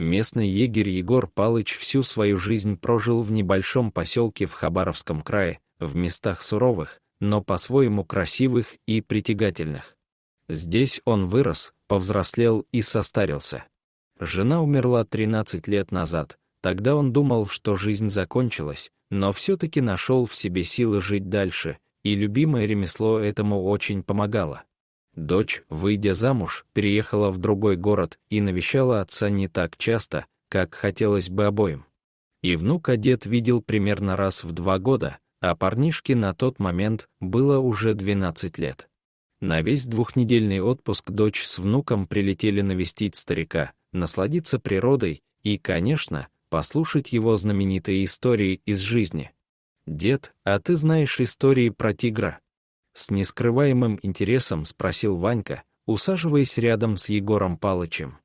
Местный егерь Егор Палыч всю свою жизнь прожил в небольшом поселке в Хабаровском крае, в местах суровых, но по-своему красивых и притягательных. Здесь он вырос, повзрослел и состарился. Жена умерла 13 лет назад, тогда он думал, что жизнь закончилась, но все-таки нашел в себе силы жить дальше, и любимое ремесло этому очень помогало. Дочь, выйдя замуж, переехала в другой город и навещала отца не так часто, как хотелось бы обоим. И внука дед видел примерно раз в 2 года, а парнишке на тот момент было уже 12 лет. На весь 2-недельный отпуск дочь с внуком прилетели навестить старика, насладиться природой и, конечно, послушать его знаменитые истории из жизни. «Дед, а ты знаешь истории про тигра?» С нескрываемым интересом спросил Ванька, усаживаясь рядом с Егором Палычем.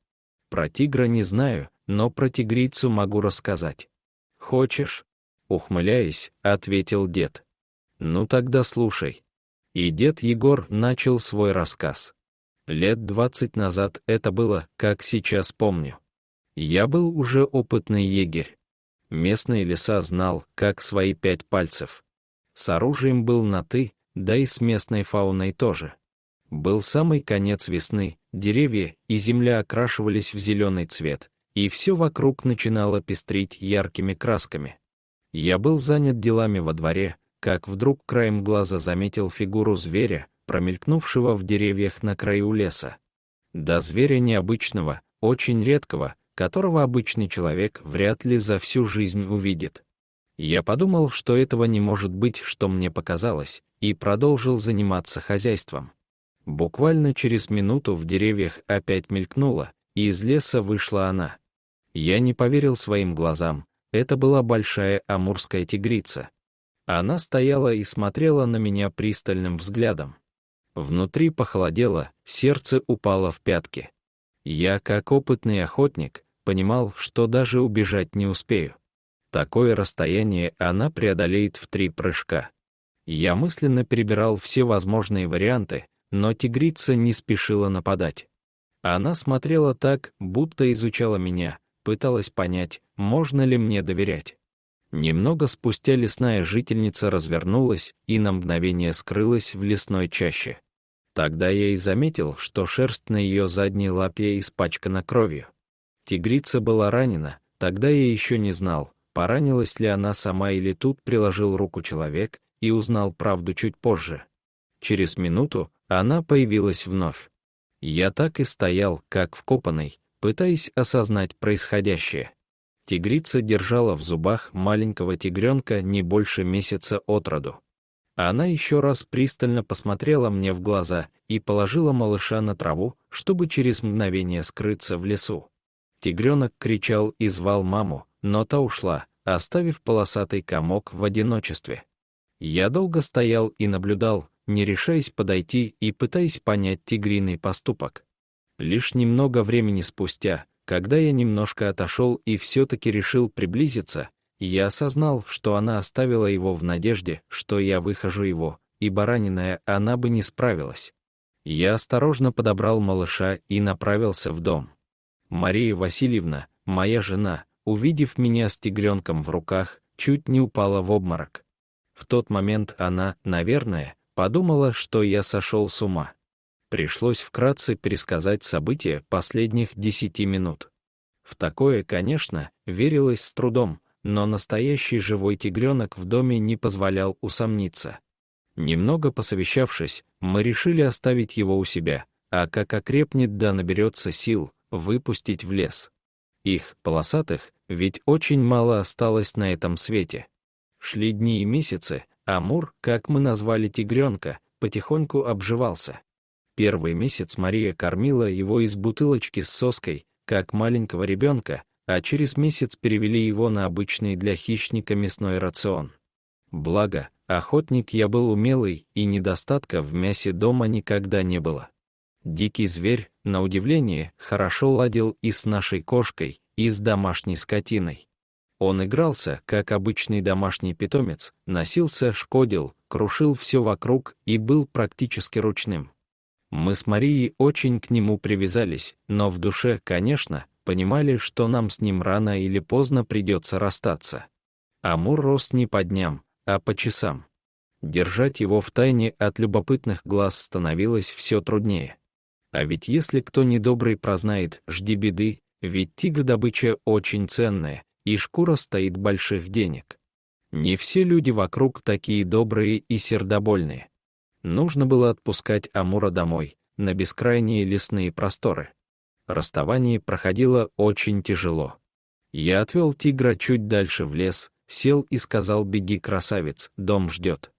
«Про тигра не знаю, но про тигрицу могу рассказать». «Хочешь?» — ухмыляясь, ответил дед. «Ну тогда слушай». И дед Егор начал свой рассказ. Лет 20 назад это было, как сейчас помню. Я был уже опытный егерь. Местные леса знал, как свои 5 пальцев. С оружием был на «ты», да и с местной фауной тоже. Был самый конец весны, деревья и земля окрашивались в зеленый цвет, и все вокруг начинало пестрить яркими красками. Я был занят делами во дворе, как вдруг краем глаза заметил фигуру зверя, промелькнувшего в деревьях на краю леса. Да зверя необычного, очень редкого, которого обычный человек вряд ли за всю жизнь увидит. Я подумал, что этого не может быть, что мне показалось, и продолжил заниматься хозяйством. Буквально через минуту в деревьях опять мелькнула, и из леса вышла она. Я не поверил своим глазам, это была большая амурская тигрица. Она стояла и смотрела на меня пристальным взглядом. Внутри похолодело, сердце упало в пятки. Я, как опытный охотник, понимал, что даже убежать не успею. Такое расстояние она преодолеет в 3 прыжка. Я мысленно перебирал все возможные варианты, но тигрица не спешила нападать. Она смотрела так, будто изучала меня, пыталась понять, можно ли мне доверять. Немного спустя лесная жительница развернулась и на мгновение скрылась в лесной чаще. Тогда я и заметил, что шерсть на ее задней лапе испачкана кровью. Тигрица была ранена, тогда я еще не знал, поранилась ли она сама или тут приложил руку человек, и узнал правду чуть позже. Через минуту она появилась вновь. Я так и стоял, как вкопанный, пытаясь осознать происходящее. Тигрица держала в зубах маленького тигренка не больше месяца от роду. Она еще раз пристально посмотрела мне в глаза и положила малыша на траву, чтобы через мгновение скрыться в лесу. Тигренок кричал и звал маму, но та ушла, оставив полосатый комок в одиночестве. Я долго стоял и наблюдал, не решаясь подойти и пытаясь понять тигриный поступок. Лишь немного времени спустя, когда я немножко отошел и все-таки решил приблизиться, я осознал, что она оставила его в надежде, что я выхожу его, ибо раненая она бы не справилась. Я осторожно подобрал малыша и направился в дом. Мария Васильевна, моя жена, увидев меня с тигренком в руках, чуть не упала в обморок. В тот момент она, наверное, подумала, что я сошел с ума. Пришлось вкратце пересказать события последних 10 минут. В такое, конечно, верилось с трудом, но настоящий живой тигренок в доме не позволял усомниться. Немного посовещавшись, мы решили оставить его у себя, а как окрепнет да наберется сил, выпустить в лес. Их, полосатых, ведь очень мало осталось на этом свете. Шли дни и месяцы, Амур, как мы назвали тигренка, потихоньку обживался. Первый месяц Мария кормила его из бутылочки с соской, как маленького ребенка, а через месяц перевели его на обычный для хищника мясной рацион. Благо, охотник я был умелый, и недостатка в мясе дома никогда не было. Дикий зверь, на удивление, хорошо ладил и с нашей кошкой, и с домашней скотиной. Он игрался, как обычный домашний питомец, носился, шкодил, крушил все вокруг и был практически ручным. Мы с Марией очень к нему привязались, но в душе, конечно, понимали, что нам с ним рано или поздно придется расстаться. Амур рос не по дням, а по часам. Держать его в тайне от любопытных глаз становилось все труднее. А ведь если кто недобрый прознает, жди беды, ведь тигр-добыча очень ценная, и шкура стоит больших денег. Не все люди вокруг такие добрые и сердобольные. Нужно было отпускать Амура домой, на бескрайние лесные просторы. Расставание проходило очень тяжело. Я отвел тигра чуть дальше в лес, сел и сказал: «Беги, красавец, дом ждет».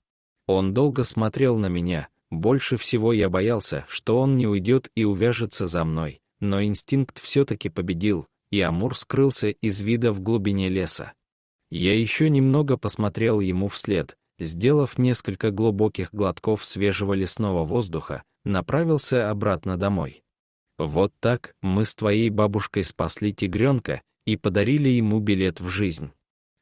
Он долго смотрел на меня, больше всего я боялся, что он не уйдет и увяжется за мной, но инстинкт все-таки победил, и Амур скрылся из вида в глубине леса. Я еще немного посмотрел ему вслед, сделав несколько глубоких глотков свежего лесного воздуха, направился обратно домой. Вот так мы с твоей бабушкой спасли тигренка и подарили ему билет в жизнь.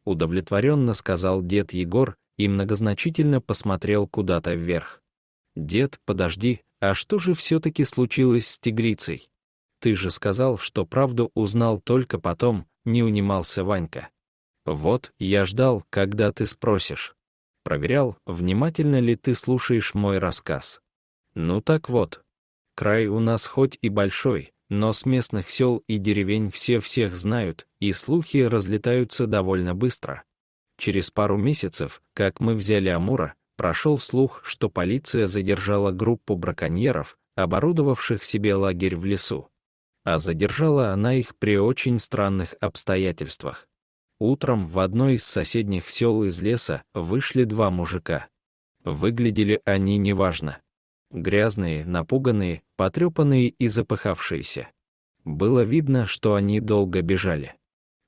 Удовлетворенно сказал дед Егор и многозначительно посмотрел куда-то вверх. Дед, подожди, а что же все-таки случилось с тигрицей? Ты же сказал, что правду узнал только потом, не унимался Ванька. Вот, я ждал, когда ты спросишь. Проверял, внимательно ли ты слушаешь мой рассказ. Ну так вот. Край у нас хоть и большой, но с местных сел и деревень все всех знают, и слухи разлетаются довольно быстро. Через пару месяцев, как мы взяли Амура, прошел слух, что полиция задержала группу браконьеров, оборудовавших себе лагерь в лесу. А задержала она их при очень странных обстоятельствах. Утром в одно из соседних сел из леса вышли два мужика. Выглядели они неважно. Грязные, напуганные, потрепанные и запыхавшиеся. Было видно, что они долго бежали.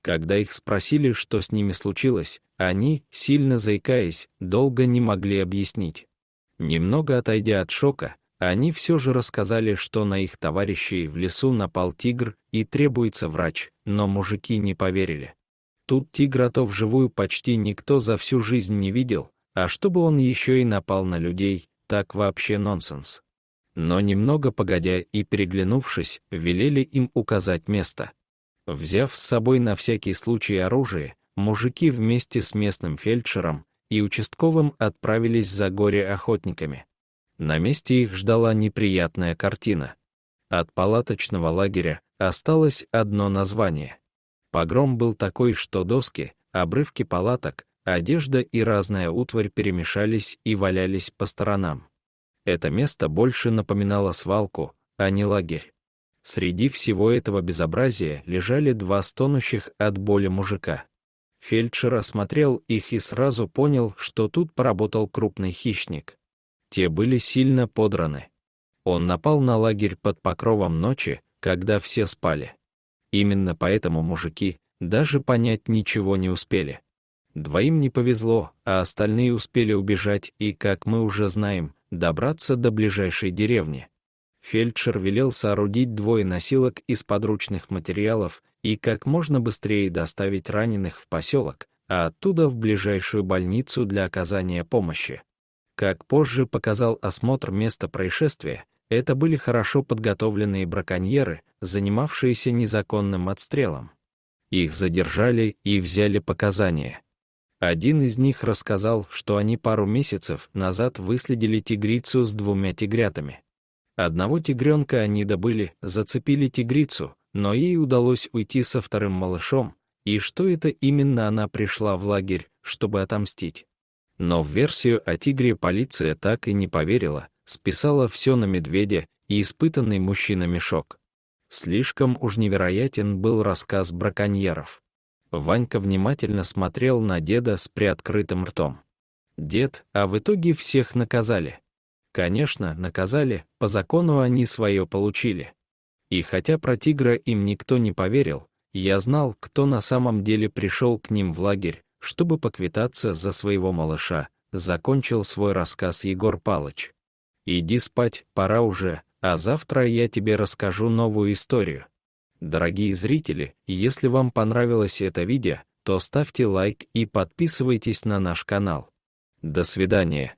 Когда их спросили, что с ними случилось, они, сильно заикаясь, долго не могли объяснить. Немного отойдя от шока, они все же рассказали, что на их товарищей в лесу напал тигр и требуется врач, но мужики не поверили. Тут тигра-то вживую почти никто за всю жизнь не видел, а чтобы он еще и напал на людей, так вообще нонсенс. Но немного погодя и переглянувшись, велели им указать место. Взяв с собой на всякий случай оружие, мужики вместе с местным фельдшером и участковым отправились за горе-охотниками. На месте их ждала неприятная картина. От палаточного лагеря осталось одно название. Погром был такой, что доски, обрывки палаток, одежда и разная утварь перемешались и валялись по сторонам. Это место больше напоминало свалку, а не лагерь. Среди всего этого безобразия лежали два стонущих от боли мужика. Фельдшер осмотрел их и сразу понял, что тут поработал крупный хищник. Те были сильно подраны. Он напал на лагерь под покровом ночи, когда все спали. Именно поэтому мужики даже понять ничего не успели. Двоим не повезло, а остальные успели убежать и, как мы уже знаем, добраться до ближайшей деревни. Фельдшер велел соорудить двое носилок из подручных материалов и как можно быстрее доставить раненых в поселок, а оттуда в ближайшую больницу для оказания помощи. Как позже показал осмотр места происшествия, это были хорошо подготовленные браконьеры, занимавшиеся незаконным отстрелом. Их задержали и взяли показания. Один из них рассказал, что они пару месяцев назад выследили тигрицу с двумя тигрятами. Одного тигренка они добыли, зацепили тигрицу, но ей удалось уйти со вторым малышом, и что это именно она пришла в лагерь, чтобы отомстить. Но в версию о тигре полиция так и не поверила, списала все на медведя и испытанный мужчинами шок. Слишком уж невероятен был рассказ браконьеров. Ванька внимательно смотрел на деда с приоткрытым ртом. «Дед, а в итоге всех наказали?» «Конечно, наказали, по закону они свое получили. И хотя про тигра им никто не поверил, я знал, кто на самом деле пришел к ним в лагерь, чтобы поквитаться за своего малыша», закончил свой рассказ Егор Палыч. «Иди спать, пора уже, а завтра я тебе расскажу новую историю». Дорогие зрители, если вам понравилось это видео, то ставьте лайк и подписывайтесь на наш канал. До свидания.